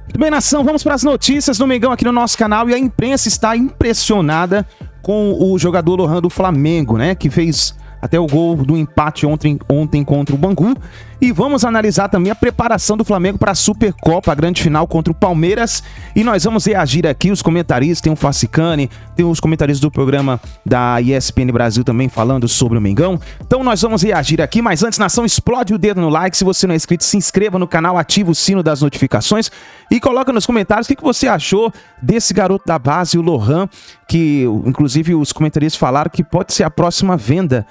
Muito bem, nação, vamos para as notícias do Mengão aqui no nosso canal. E a imprensa está impressionada com o jogador Lohan do Flamengo, né? Que fez até o gol do empate ontem contra o Bangu. E vamos analisar também a preparação do Flamengo para a Supercopa, a grande final contra o Palmeiras. E nós vamos reagir aqui, os comentaristas, tem o Facicani, tem os comentaristas do programa da ESPN Brasil também falando sobre o Mengão. Então nós vamos reagir aqui, mas antes, nação, explode o dedo no like. Se você não é inscrito, se inscreva no canal, ativa o sino das notificações e coloca nos comentários o que você achou desse garoto da base, o Lohan, que inclusive os comentaristas falaram que pode ser a próxima venda,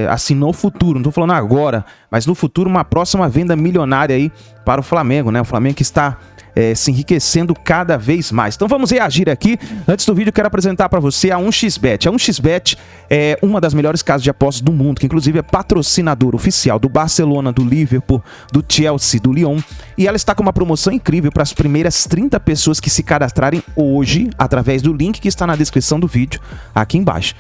assim, no futuro, não estou falando agora, mas no futuro uma próxima venda milionária aí para o Flamengo, né? O Flamengo que está se enriquecendo cada vez mais. Então vamos reagir aqui. Antes do vídeo, quero apresentar para você a 1xBet. A 1xBet é uma das melhores casas de apostas do mundo, que inclusive é patrocinador oficial do Barcelona, do Liverpool, do Chelsea, do Lyon. E ela está com uma promoção incrível para as primeiras 30 pessoas que se cadastrarem hoje, através do link que está na descrição do vídeo, aqui embaixo.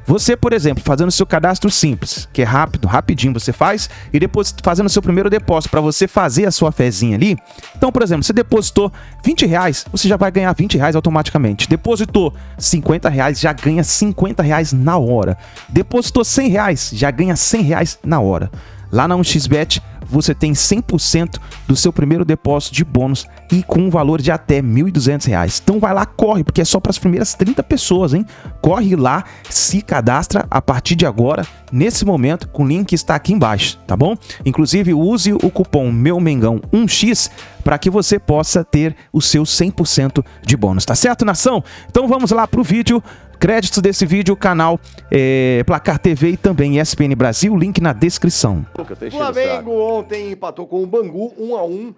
Você, por exemplo, fazendo seu cadastro simples, que é rápido, rapidinho você faz, e depois fazendo seu primeiro depósito para você fazer a sua fezinha ali. Então, por exemplo, você depositou R$20, você já vai ganhar R$20 automaticamente. Depositou R$50, já ganha R$50 na hora. Depositou R$100, já ganha R$100 na hora. Lá na 1xBet, você tem 100% do seu primeiro depósito de bônus e com um valor de até R$1.200. Então vai lá, corre, porque é só para as primeiras 30 pessoas, hein? Corre lá, se cadastra a partir de agora, nesse momento, com o link que está aqui embaixo, tá bom? Inclusive, use o cupom MEUMENGÃO1x para que você possa ter o seu 100% de bônus, tá certo, nação? Então vamos lá pro vídeo. Créditos desse vídeo, canal Placar TV e também ESPN Brasil, link na descrição. O Flamengo ontem empatou com o Bangu 1-1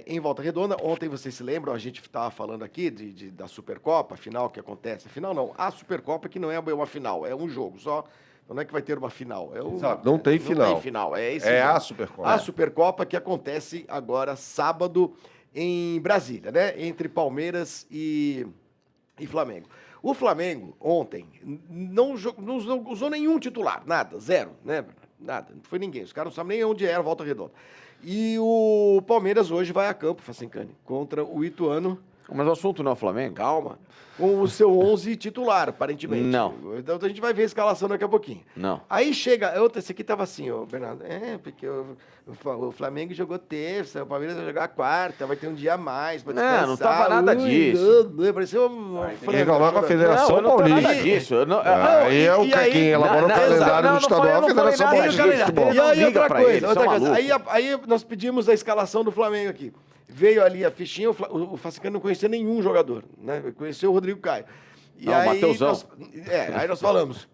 em Volta Redonda. Ontem, vocês se lembram, a gente estava falando aqui da Supercopa, a final que acontece. A final não, a Supercopa que não é uma final, é um jogo só. Não é que vai ter uma final. Exato, não tem final. Não tem final, a Supercopa. A Supercopa que acontece agora sábado em Brasília, né? Entre Palmeiras e Flamengo. O Flamengo, ontem, não usou nenhum titular, nada, zero, né? Nada, não foi ninguém. Os caras não sabem nem onde era a Volta Redonda. E o Palmeiras hoje vai a campo, Facicani, contra o Ituano. Mas o assunto não é o Flamengo? Calma. Com o seu 11 titular, aparentemente. Não. Então a gente vai ver a escalação daqui a pouquinho. Não. Aí chega... Esse aqui tava assim, ó, Bernardo. Porque o Flamengo jogou terça, o Palmeiras vai jogar quarta, vai ter um dia a mais pra descansar. Não tava nada disso. Pareceu uma reclamar com a Federação Paulista. Nada disso. Aí é quem elaborou o calendário do estadual, a Federação Paulista. E aí outra coisa. Aí nós pedimos a escalação do Flamengo aqui. Veio ali a fichinha, o Facicani não conhecia nenhum jogador, né? Conheceu o Rodrigo Caio. E aí Mateusão. Aí nós falamos,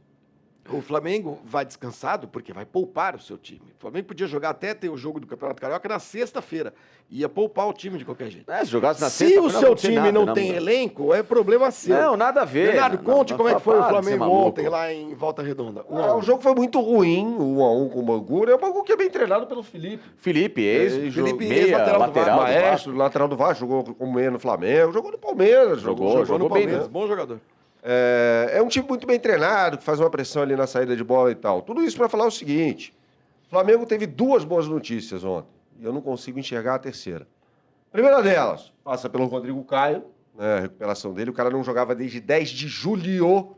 o Flamengo vai descansado porque vai poupar o seu time. O Flamengo podia jogar até ter o jogo do Campeonato Carioca na sexta-feira. Ia poupar o time de qualquer jeito. Se jogasse na sexta, se o seu time não tem elenco, é problema seu. Não, nada a ver. Bernardo, conte como é que foi o Flamengo ontem lá em Volta Redonda. O jogo foi muito ruim, 1-1 com o Bangu. É o Bangu que é bem treinado pelo Felipe. Felipe, lateral Maestro, lateral do Vasco, jogou como meia no Flamengo, jogou no Palmeiras. Jogou no Palmeiras, bom jogador. É um time muito bem treinado, que faz uma pressão ali na saída de bola e tal. Tudo isso para falar o seguinte: o Flamengo teve duas boas notícias ontem, e eu não consigo enxergar a terceira. Primeira delas, passa pelo Rodrigo Caio, né, a recuperação dele. O cara não jogava desde 10 de julho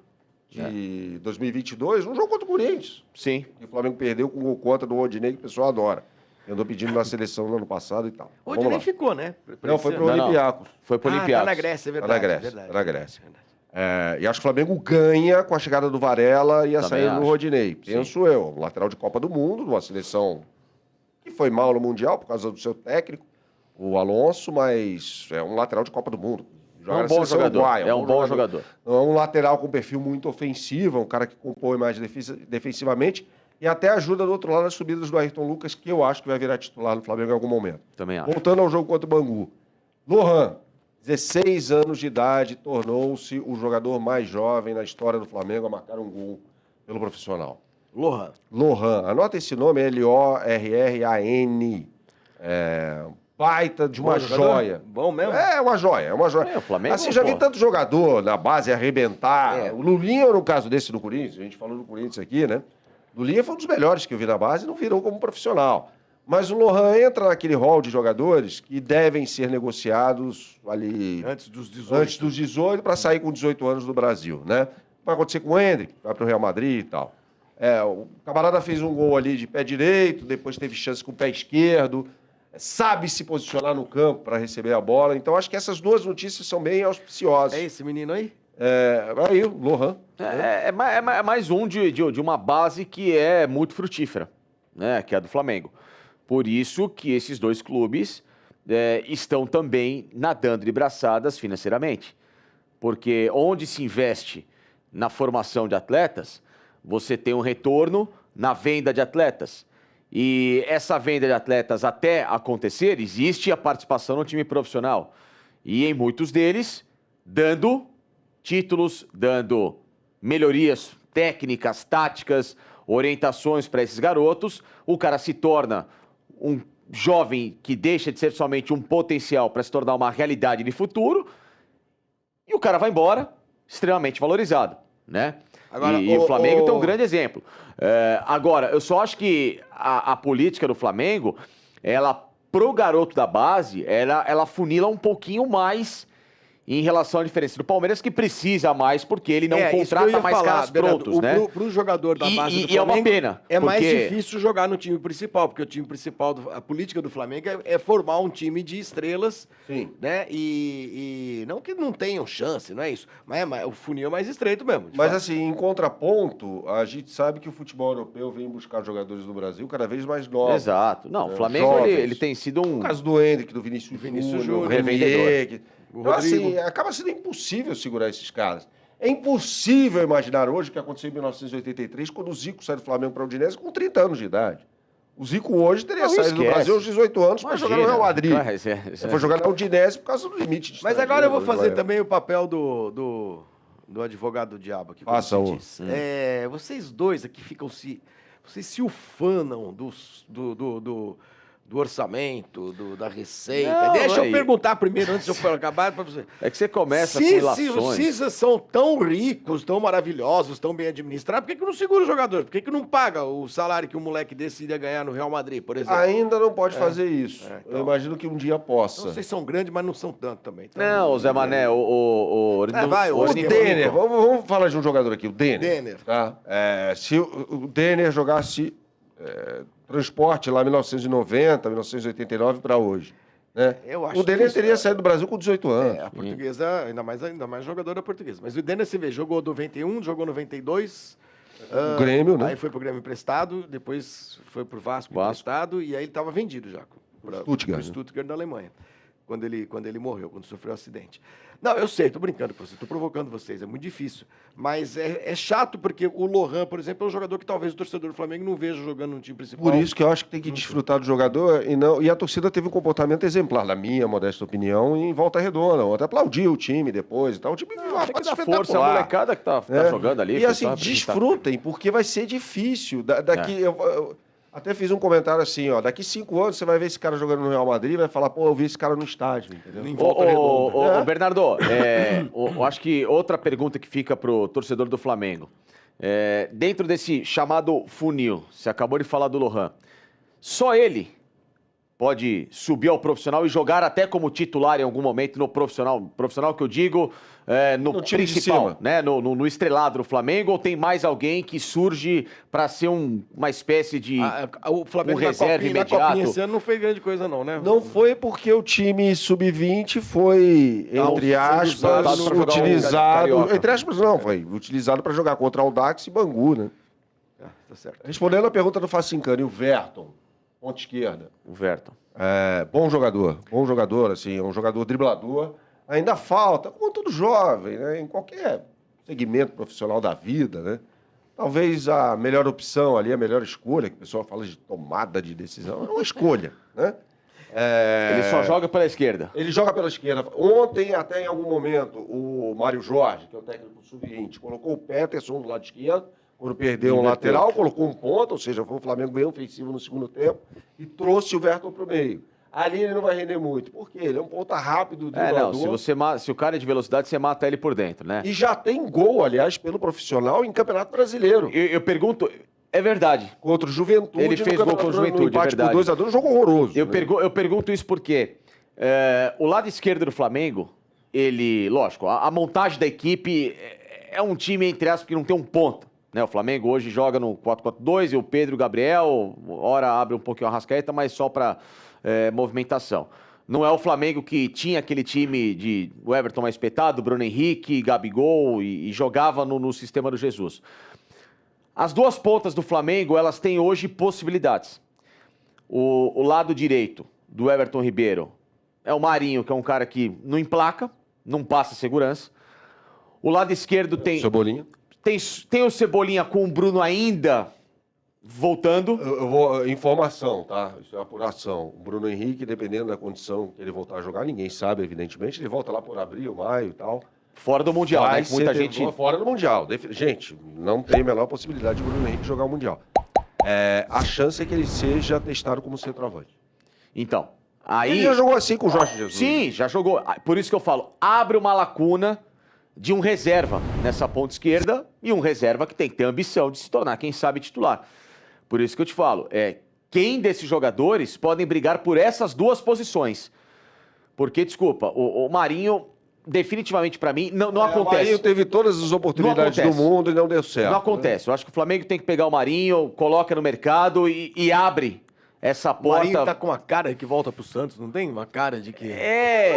de 2022, um jogo contra o Corinthians. Sim. E o Flamengo perdeu com o gol contra do Rodinei, que o pessoal adora. Eu andou pedindo na seleção no ano passado e tal. O Rodinei ficou, né? Não, foi pro Olympiacos. Foi pro Olympiacos. Tá na Grécia, é verdade. Tá na Grécia. E acho que o Flamengo ganha com a chegada do Varela e a saída do Rodinei. Penso eu. Um lateral de Copa do Mundo, numa seleção que foi mal no Mundial por causa do seu técnico, o Alonso, mas é um lateral de Copa do Mundo. Joga é um bom jogador. Uruguaia, é um bom jogador. Não é um lateral com perfil muito ofensivo, é um cara que compõe mais defensivamente e até ajuda do outro lado nas subidas do Ayrton Lucas, que eu acho que vai virar titular no Flamengo em algum momento. Também acho. Voltando ao jogo contra o Bangu. Lohan, 16 anos de idade, tornou-se o jogador mais jovem na história do Flamengo a marcar um gol pelo profissional. Lohan. Anota esse nome, L-O-R-R-A-N. Baita de uma joia. Bom mesmo? É uma joia. O Flamengo, assim, já vi tanto jogador na base arrebentar. O Lulinha, no caso desse do Corinthians, a gente falou do Corinthians aqui, né? Lulinha foi um dos melhores que eu vi na base e não virou como profissional. Mas o Lohan entra naquele hall de jogadores que devem ser negociados ali Antes dos 18. antes dos 18 para sair com 18 anos do Brasil, né? Vai acontecer com o Endrick, vai para o Real Madrid e tal. O camarada fez um gol ali de pé direito, depois teve chance com o pé esquerdo, sabe se posicionar no campo para receber a bola. Então, acho que essas duas notícias são bem auspiciosas. É esse menino aí? Aí, o Lohan. É mais um de uma base que é muito frutífera, né? Que é a do Flamengo. Por isso que esses dois clubes estão também nadando de braçadas financeiramente. Porque onde se investe na formação de atletas, você tem um retorno na venda de atletas. E essa venda de atletas até acontecer, existe a participação no time profissional. E em muitos deles, dando títulos, dando melhorias técnicas, táticas, orientações para esses garotos, o cara se torna um jovem que deixa de ser somente um potencial para se tornar uma realidade de futuro, e o cara vai embora extremamente valorizado, né? Agora, e o Flamengo tem um grande exemplo. Agora, eu só acho que a política do Flamengo, ela, pro garoto da base, ela funila um pouquinho mais em relação à diferença do Palmeiras, que precisa mais, porque ele não contrata mais caras prontos, né? Pro jogador da base do Flamengo, é uma pena. É mais difícil jogar no time principal, porque o time principal, a política do Flamengo é formar um time de estrelas, Sim. né? E não que não tenham chance, não é isso, mas o funil é mais estreito mesmo. Mas fato. assim, em contraponto, a gente sabe que o futebol europeu vem buscar jogadores do Brasil cada vez mais novos. Exato. Não, o Flamengo, jovens. ele tem sido um... O caso do Endrick, do Vinícius Júnior, revendedor. Então, assim, acaba sendo impossível segurar esses caras. É impossível imaginar hoje o que aconteceu em 1983, quando o Zico saiu do Flamengo para o Udinese com 30 anos de idade. O Zico hoje teria saído do Brasil aos 18 anos para jogar no Real Madrid. Foi jogar na Udinese por causa do limite de Mas agora eu vou fazer também o papel do advogado do diabo aqui. Faça-o. Vocês dois aqui ficam vocês se ufanam do orçamento, da receita. Não, Deixa eu perguntar primeiro, antes de eu acabar para você. É que você começa com ilações. Se vocês são tão ricos, tão maravilhosos, tão bem administrados, por que não segura o jogador? Por que não paga o salário que um moleque desse iria ganhar no Real Madrid, por exemplo? Ainda não pode fazer isso. Então, eu imagino que um dia possa. Então, vocês são grandes, mas não são tanto também. Então, Não, Zé Mané, O Denner, vamos falar de um jogador aqui, o Denner. Tá? Se o Denner jogasse transporte lá em 1990, 1989 para hoje. Né? Eu acho o Denner que teria saído do Brasil com 18 anos. A portuguesa, ainda mais jogador da portuguesa. Mas o Denner, você vê, jogou 91, jogou 92. O Grêmio, né? Aí foi pro Grêmio emprestado, depois foi pro Vasco emprestado, e aí ele estava vendido já. Pro Stuttgart da Alemanha. Quando ele morreu, quando sofreu um acidente. Não, eu sei, tô brincando com vocês, tô provocando vocês, é muito difícil. Mas é chato porque o Lohan, por exemplo, é um jogador que talvez o torcedor do Flamengo não veja jogando no time principal. Por isso que eu acho que tem que desfrutar do jogador e a torcida teve um comportamento exemplar, na minha modesta opinião, em Volta Redonda. Até aplaudiu o time depois e tal. O time viu uma fase espetacular. Força, a molecada que tá jogando ali. E assim, desfrutem, porque vai ser difícil. Eu até fiz um comentário assim, ó, daqui 5 anos você vai ver esse cara jogando no Real Madrid e vai falar, pô, eu vi esse cara no estádio, entendeu? Ô, Bernardo, eu acho que outra pergunta que fica pro torcedor do Flamengo, dentro desse chamado funil, você acabou de falar do Lohan, só ele pode subir ao profissional e jogar até como titular em algum momento no profissional que eu digo, no principal, né? No estrelado do Flamengo, ou tem mais alguém que surge para ser uma espécie de o Flamengo reserva imediato? Na Copinha esse ano não foi grande coisa não, né? Não foi porque o time sub-20 foi, entre aspas, utilizado... Entre aspas não, foi utilizado para jogar contra o Audax e Bangu, né? Tá certo. Respondendo a pergunta do Facincani, e o Verton? Ponta esquerda. O Verton. Bom jogador, assim, um jogador driblador. Ainda falta, como todo jovem, né, em qualquer segmento profissional da vida, né? Talvez a melhor opção ali, a melhor escolha, que o pessoal fala de tomada de decisão, é uma escolha, né? Ele só joga pela esquerda. Ele joga pela esquerda. Ontem, até em algum momento, o Mário Jorge, que é o técnico sub-20, colocou o Peterson do lado esquerdo, quando perdeu um lateral, colocou um ponta, ou seja, foi um Flamengo bem ofensivo no segundo tempo, e trouxe o Verton para o meio. Ali ele não vai render muito, porque ele é um ponta rápido, driblador. Se o cara é de velocidade, você mata ele por dentro, né? E já tem gol, aliás, pelo profissional em Campeonato Brasileiro. Eu pergunto, É verdade. Contra o Juventude. Ele fez gol contra o Juventude, no empate é verdade. por 2-2, um jogo horroroso. Eu pergunto isso porque o lado esquerdo do Flamengo, ele, lógico, a montagem da equipe é um time, entre aspas, que não tem um ponta. Né? O Flamengo hoje joga no 4-4-2 e o Pedro e o Gabriel, hora abre um pouquinho a Arrascaeta, mas só para movimentação. Não é o Flamengo que tinha aquele time de o Everton mais espetado, Bruno Henrique, Gabigol e jogava no sistema do Jesus. As duas pontas do Flamengo, elas têm hoje possibilidades. O lado direito do Everton Ribeiro é o Marinho, que é um cara que não emplaca, não passa segurança. O lado esquerdo tem... Cebolinha. Tem o Cebolinha com o Bruno ainda voltando. Eu vou... Informação, tá? Isso é apuração. O Bruno Henrique, dependendo da condição que ele voltar a jogar, ninguém sabe, evidentemente. Ele volta lá por abril, maio e tal. Fora do Mundial, né? Que muita gente... Fora do Mundial. Gente, não tem a menor possibilidade de Bruno Henrique jogar o Mundial. A chance é que ele seja testado como centroavante. Então, aí... Ele já jogou assim com o Jorge Jesus. Sim, já jogou. Por isso que eu falo, abre uma lacuna de um reserva nessa ponta esquerda e um reserva que tem que ter ambição de se tornar, quem sabe, titular. Por isso que eu te falo, quem desses jogadores podem brigar por essas duas posições? Porque, desculpa, o Marinho... Definitivamente, para mim, não acontece. O Marinho teve todas as oportunidades do mundo e não deu certo. Não acontece. Eu acho que o Flamengo tem que pegar o Marinho, coloca no mercado e abre essa porta. O Marinho tá com uma cara que volta pro Santos, não tem? Uma cara de que...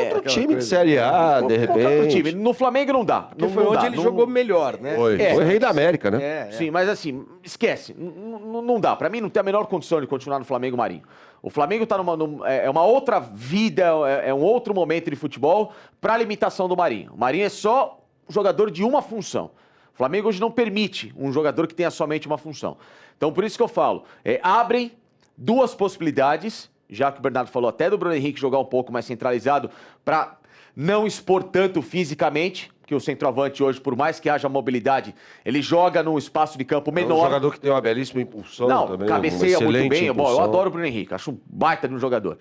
Outro time de Série A, de repente. Time. No Flamengo não dá. Porque foi onde ele jogou melhor, né? Foi rei da América, né? Sim, mas assim, esquece. Não dá. Para mim, não tem a menor condição de continuar no Flamengo Marinho. O Flamengo tá uma outra vida, é um outro momento de futebol para a limitação do Marinho. O Marinho é só jogador de uma função. O Flamengo hoje não permite um jogador que tenha somente uma função. Então, por isso que eu falo, abrem duas possibilidades, já que o Bernardo falou até do Bruno Henrique jogar um pouco mais centralizado, para não expor tanto fisicamente, que o centroavante hoje, por mais que haja mobilidade, ele joga num espaço de campo menor. É um jogador que tem uma belíssima impulsão também. Cabeceia muito bem. Bom, eu adoro o Bruno Henrique, acho um baita de um jogador.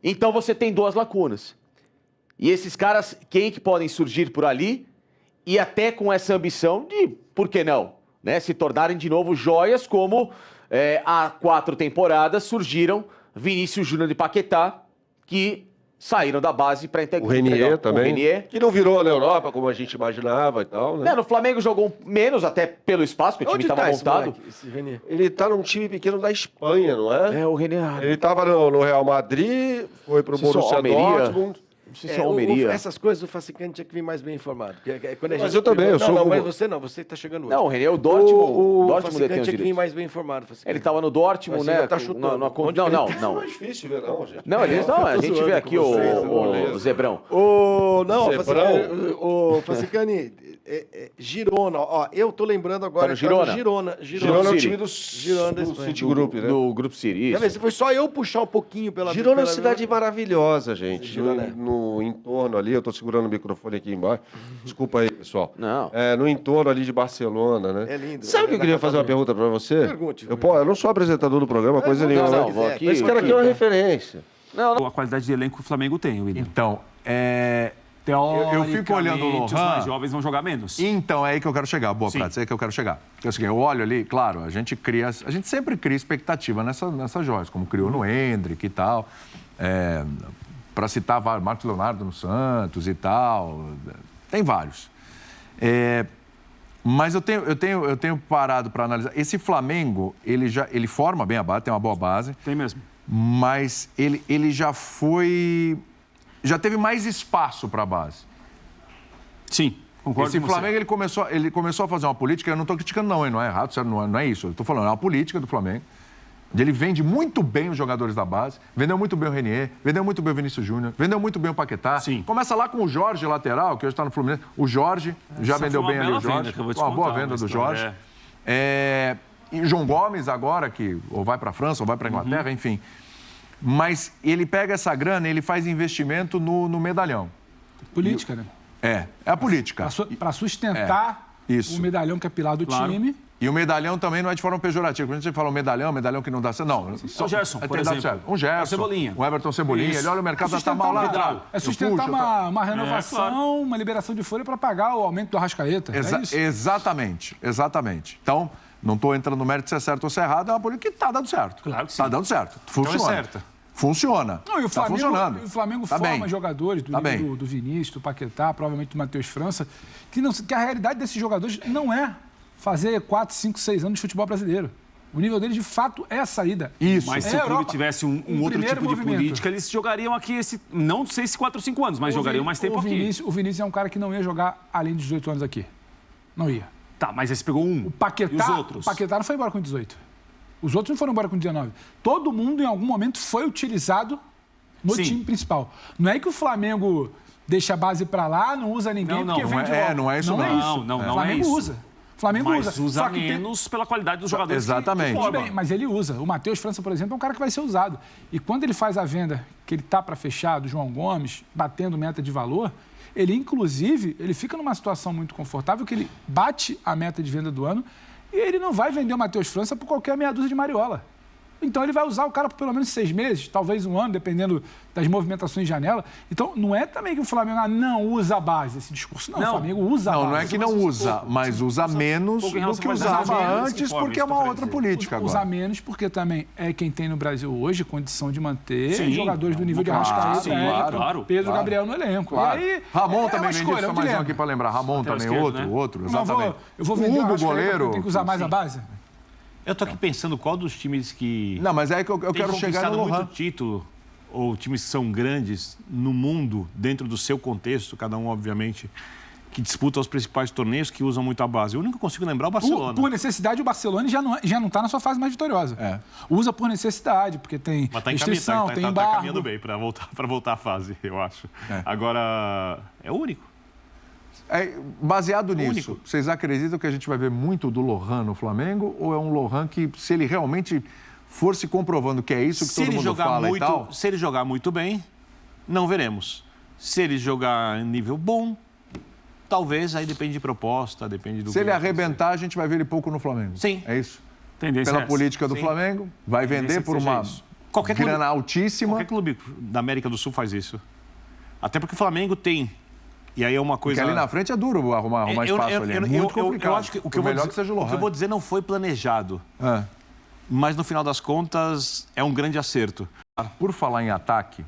Então você tem duas lacunas. E esses caras, quem que podem surgir por ali e até com essa ambição de, por que não, né, se tornarem de novo joias como há 4 temporadas surgiram Vinícius Júnior e Paquetá, que saíram da base para integrar. O Renier também. O Renier. Que não virou na Europa como a gente imaginava e tal, né? No Flamengo jogou menos, até pelo espaço, porque o time estava montado. Esse Renier? Ele tá num time pequeno da Espanha, não é? O Renier. Ele tava no Real Madrid, foi pro Borussia Dortmund. Não sei se é Almeria. Essas coisas o Facicani tinha que vir mais bem informado. Mas eu também, eu sou... Não, mas você tá chegando hoje. Não, o Renier, o Dortmund... O Dortmund Facicani tinha que vir mais bem informado. Ele tava no Dortmund, né? Tá chutando. Não. É difícil ver, não, gente. Não, a gente vê aqui o Zebrão. O Facicani, Girona, ó, eu tô lembrando agora. Tá no Girona? Girona é o time do City Group, né? Do Grupo City, isso. Foi só eu puxar um pouquinho pela... Girona é uma cidade maravilhosa, gente. Girona. No entorno ali, eu tô segurando o microfone aqui embaixo. Desculpa aí, pessoal. Não. No entorno ali de Barcelona, né? É lindo. Sabe o que eu queria fazer uma pergunta pra você? Pergunte. Eu não sou apresentador do programa, coisa nenhuma. Não, vou aqui. Mas esse cara aqui é uma referência. A qualidade de elenco que o Flamengo tem, William. Então, Eu fico olhando o Lohan. Os mais jovens vão jogar menos. Então, é aí que eu quero chegar. Boa, Prats, é aí que eu quero chegar. Porque é o seguinte, eu olho ali, claro, a gente sempre cria expectativa nessas joias, como criou no Hendrick e tal. Para citar vários, Marcos Leonardo no Santos e tal. Tem vários. Mas eu tenho parado para analisar. Esse Flamengo, ele forma bem a base, tem uma boa base. Tem mesmo. Mas ele já teve mais espaço para a base. Sim, concordo Esse com Flamengo, ele começou a fazer uma política, eu não estou criticando não é errado, não é isso. Eu estou falando, é uma política do Flamengo. Ele vende muito bem os jogadores da base, vendeu muito bem o Renier, vendeu muito bem o Vinícius Júnior, vendeu muito bem o Paquetá. Sim. Começa lá com o Jorge, lateral, que hoje está no Fluminense. O Jorge já vendeu bem ali o Jorge. Uma boa venda do Jorge. E o João Gomes agora, que ou vai para a França ou vai para a Inglaterra, enfim. Mas ele pega essa grana e ele faz investimento no medalhão. Política, né? É a política. Para sustentar isso. o medalhão que é pilar do time. E o medalhão também não é de forma pejorativa. Quando a gente fala medalhão que não dá certo. Não, o Gerson, por exemplo. Um Gerson. O Cebolinha. Um Everton Cebolinha. Isso. Ele olha o mercado, tá mal lá. É sustentar uma renovação, uma liberação de folha para pagar o aumento do Arrascaeta. É isso? Exatamente. Então, Não estou entrando no mérito se é certo ou se é errado, é uma política que está dando certo. Claro que sim. Está dando certo. Funciona. Então é certa. Funciona. Não, e o Tá Flamengo, funcionando. o Flamengo Tá forma bem. jogadores do Tá nível bem. do Vinícius, do Paquetá, provavelmente do Matheus França, que a realidade desses jogadores não é fazer 4, 5, 6 anos de futebol brasileiro. O nível deles, de fato, é a saída. Isso. Mas É se o a clube Europa. tivesse um outro primeiro tipo de movimento. política, eles jogariam aqui não sei se 4 ou 5 anos, mas jogariam mais tempo aqui. O Vinícius é um cara que não ia jogar além de 18 anos aqui. Não ia. Tá, mas aí você pegou um. O Paquetá, E os outros? O Paquetá não foi embora com 18. Os outros não foram embora com 19. Todo mundo, em algum momento, foi utilizado no Sim. time principal. Não é que o Flamengo deixa a base pra lá, não usa ninguém Não, porque não, vem não de é- volta. não é isso, não. não. É isso. Não, O não é Flamengo isso. usa. O Flamengo Mas usa. usa Só que menos pela qualidade dos jogadores. Exatamente. Que Tudo forma. bem, mas ele usa. O Matheus França, por exemplo, é um cara que vai ser usado. E quando ele faz a venda que ele tá para fechar, do João Gomes, batendo meta de valor, ele, inclusive, ele fica numa situação muito confortável que ele bate a meta de venda do ano e ele não vai vender o Matheus França por qualquer meia dúzia de mariola. Então ele vai usar o cara por pelo menos 6 meses, talvez um ano, dependendo das movimentações de janela. Então não é também que o Flamengo não usa a base, esse discurso. Não, o Flamengo usa a base. Não é que não usa, mas usa menos pouco em do relação que a usava menos, antes, conforme porque é isso que eu uma quero outra dizer. política agora. Usar menos porque também é quem tem no Brasil hoje condição de manter Sim, jogadores do nível de claro, Arrascaeta, sim, Everton, claro, Pedro claro. Gabriel no elenco. Claro. E aí, Ramon é também uma vem escolha, disso, é um mais um dilema. aqui para lembrar. Ramon Lateral também, esquerdo, né? outro, Não, exatamente. eu vou vender o o Hugo, Arrascaeta, goleiro. tem que usar mais a base? Eu tô aqui pensando qual dos times que Não, mas é que eu tem quero chegar no conquistado Lohan. muito título, ou times que são grandes no mundo, dentro do seu contexto, cada um, obviamente, que disputa os principais torneios, que usam muito a base. O único que eu consigo lembrar é o Barcelona. Por necessidade, o Barcelona já não está na sua fase mais vitoriosa. É. Usa por necessidade, porque tem Mas tá restrição, tem tá embargo. caminhando bem para voltar à fase, eu acho. É. Agora, é o único. Baseado nisso, único. vocês acreditam que a gente vai ver muito do Lohan no Flamengo? Ou é um Lohan que, se ele realmente for se comprovando que é isso que Se todo ele mundo jogar fala e tal... muito, se ele jogar muito bem, não veremos. Se ele jogar em nível bom, talvez, aí depende de proposta, depende do... Se ele arrebentar, a gente vai ver ele pouco no Flamengo. Sim. É isso? Tendência Pela é essa. política do Sim. Flamengo, vai Tendência vender que por seja uma isso. Qualquer grana clube- altíssima. Qualquer clube da América do Sul faz isso. Até porque o Flamengo tem. E aí é uma coisa... Porque ali na frente é duro arrumar espaço ali. É muito complicado. Eu acho que o que eu Por vou melhor dizer, que seja o o que eu Lohan. vou dizer não foi planejado. É. Mas no final das contas é um grande acerto. Por falar em ataque,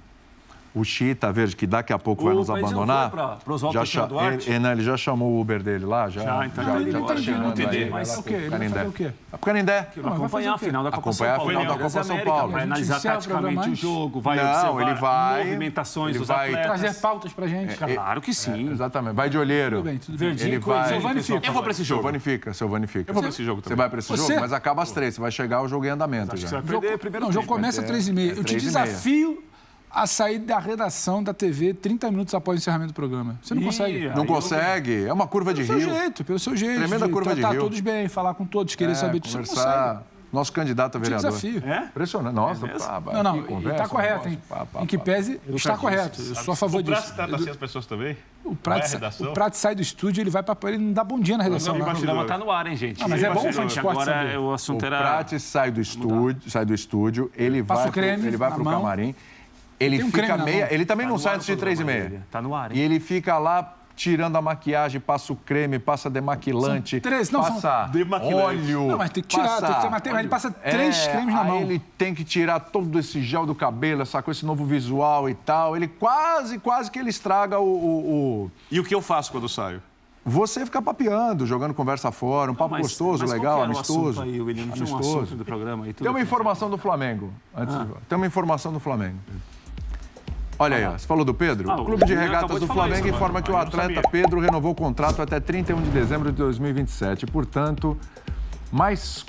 o Chita Verde, que daqui a pouco vai nos Mas não abandonar. foi pra Oswaldo já Duarte? ele já chamou o Uber dele lá? Já, então já ele tá vai chegando entender, aí, mas vai lá o pro quê? Ele vai Canindé. fazer o quê? Vai pro Canindé. Vai vai acompanhar fazer a o quê? final da Copa Acompanhar São a Paulo. final da Copa São América, Paulo. Vai A gente analisar encerra o taticamente programa o jogo, vai Não, observar ele vai- movimentações ele dos vai- atletas. Trazer pautas pra gente. Claro que sim. Exatamente. Vai de olheiro. Tudo bem, tudo bem. Ele vai... Silvani fica. Eu vou pra esse jogo. Silvani fica. Eu vou pra esse jogo Você também. vai pra esse Você? jogo? Mas acaba às 3. Você vai chegar o jogo em andamento já. Você vai perder primeiro Não, o jogo tempo. começa às 3h30. Eu te 3h30. desafio a sair da redação da TV 30 minutos após o encerramento do programa. Você não Ih, consegue? Não consegue? É uma curva de Pelo seu rio. jeito, pelo seu jeito. Tremenda curva de tratar rio. todos bem, falar com todos, querer saber disso. Você não consegue. Conversar. Nosso candidato a Te vereador. desafio. É? Impressionante. Nossa, Não, que e conversa, está correto, hein? Em que pese, está correto. Eu sou a favor disso. trata assim as pessoas também? O Prato sai do estúdio, ele vai para ele não dá bom dia na redação. O lá. programa tá no ar, hein, gente? Ah, mas é bom o fã de esporte Agora saber. o O assunto era... Prates sai do estúdio, ele Passa vai o creme ele vai na pro mão. camarim. Ele Tem um fica creme na meia, mão. ele também Tá não no sai ar antes de o programa 3h30. dele. Tá no ar, E hein? ele fica lá tirando a maquiagem, passa o creme, passa demaquilante, São três, não, são passa demaquilante. óleo. Não, mas tem que tirar, tem que ter matéria, ele passa 3 cremes na aí mão. ele tem que tirar todo esse gel do cabelo, essa coisa, esse novo visual e tal. Ele quase que ele estraga o... E o que eu faço quando eu saio? Você fica papeando, jogando conversa fora, um papo gostoso, legal, amistoso. Aí, William? Não tinha um amistoso. assunto do programa aí? Tem uma informação do Flamengo. Tem uma informação do Flamengo. Olha aí, ó, você falou do Pedro? Ah, O Clube de o William Regatas acabou do de falar Flamengo isso informa agora. que o Eu não atleta sabia. Pedro renovou o contrato até 31 de dezembro de 2027. Portanto, mais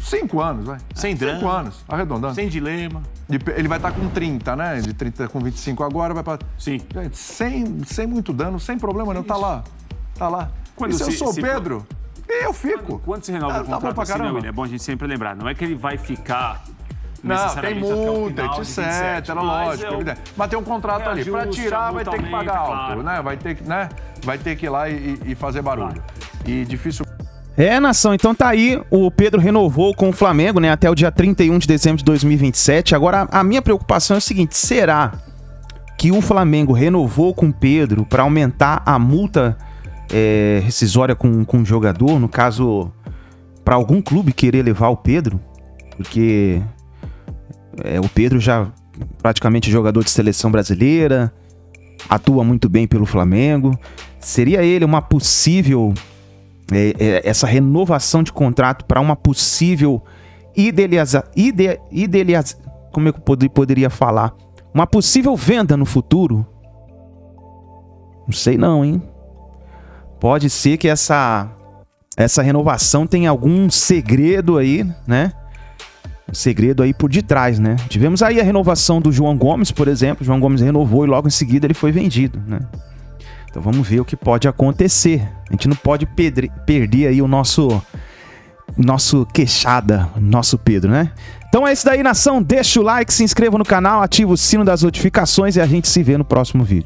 5 anos, vai. Sem 5 drama. anos, arredondando. Sem dilema. Ele vai estar com 30, né? De 30 com 25 agora, vai para... Sim. Gente, sem muito dano, sem problema não. Tá lá. Tá lá. Quando E se eu se- sou se- Pedro, eu fico. Quando se renova o Tá bom contrato pra assim, né, caramba. William? É bom a gente sempre lembrar. Não é que ele vai ficar Não, tem necessariamente até o multa, final de etc, 27, era mas lógico, é o- evidente. Mas tem um contrato ali. Para reajuste, tirar, a vai multa ter que pagar aumenta, alto, claro. né? Vai ter que ir lá e fazer barulho. E difícil. Nação, então tá aí, o Pedro renovou com o Flamengo, né, até o dia 31 de dezembro de 2027. Agora, a minha preocupação é o seguinte, será que o Flamengo renovou com o Pedro para aumentar a multa rescisória com o jogador? No caso, para algum clube querer levar o Pedro, porque o Pedro já praticamente jogador de seleção brasileira, atua muito bem pelo Flamengo. Seria ele uma possível essa renovação de contrato para uma possível como é que eu poderia falar? Uma possível venda no futuro? Não sei não, hein? Pode ser que essa renovação tenha algum segredo aí, né? Um segredo aí por detrás, né? Tivemos aí a renovação do João Gomes, por exemplo. O João Gomes renovou e logo em seguida ele foi vendido, né? Então vamos ver o que pode acontecer. A gente não pode perder aí o nosso queixada, nosso Pedro, né? Então é isso daí, nação. Deixa o like, se inscreva no canal, ativa o sino das notificações e a gente se vê no próximo vídeo.